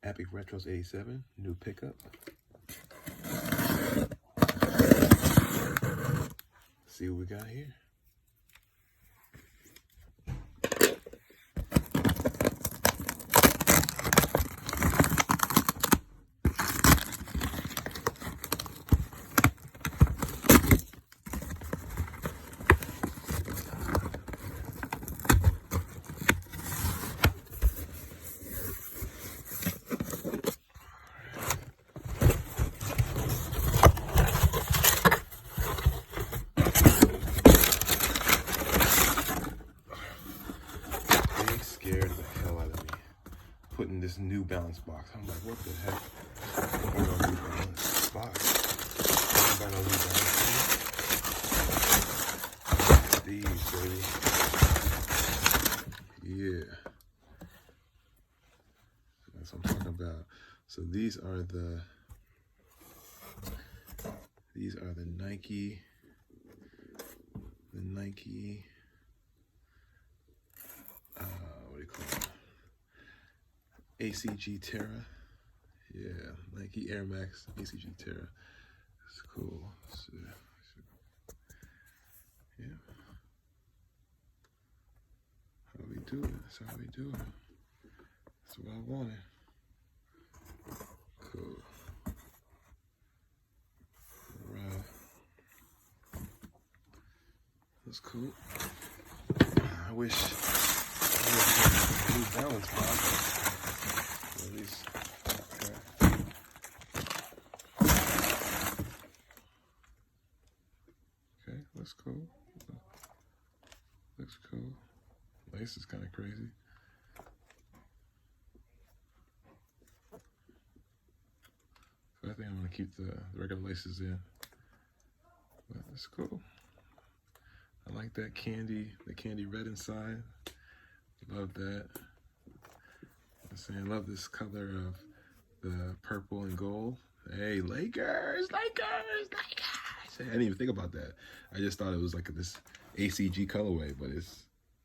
Epic Retros 87, new pickup. See what we got here. Scared the hell out of me putting this New Balance box. I'm like, what the heck? I'm going to New Balance box. I'm buying no New Balance. These, baby. Yeah. That's what I'm talking about. So these are the Nike. What do you call it? ACG Terra. Yeah, Nike Air Max ACG Terra. It's cool. So, yeah. How we do it? That's how we do it. That's what I wanted. Cool. Alright. That's cool. I wish I had a New Balance box. At least, okay. Okay, looks cool. Looks cool. Lace is kind of crazy. So I think I'm gonna keep the regular laces in. But it's cool. I like that the candy red inside. Love that. I'm saying, love this color of the purple and gold. Hey, Lakers! Hey, I didn't even think about that. I just thought it was like this ACG colorway, but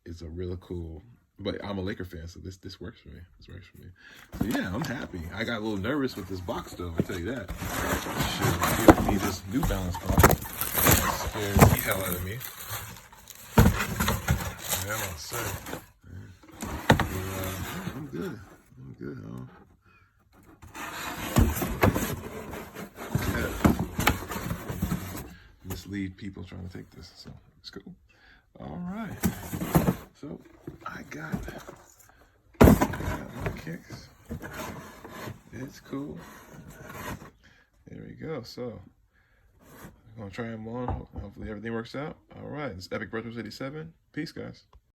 it's a really cool. But I'm a Laker fan, so this works for me. This works for me. So yeah, I'm happy. I got a little nervous with this box though. I'll tell you that. Should give me this New Balance box. Scared the hell out of me. Yeah, I'm all set. I'm good. I'm good, huh? Yeah. Mislead people trying to take this, so it's cool. All right. So I got my kicks. It's cool. There we go. So I'm gonna try them on. Hopefully everything works out. All right. It's Epic Retros 87. Peace, guys.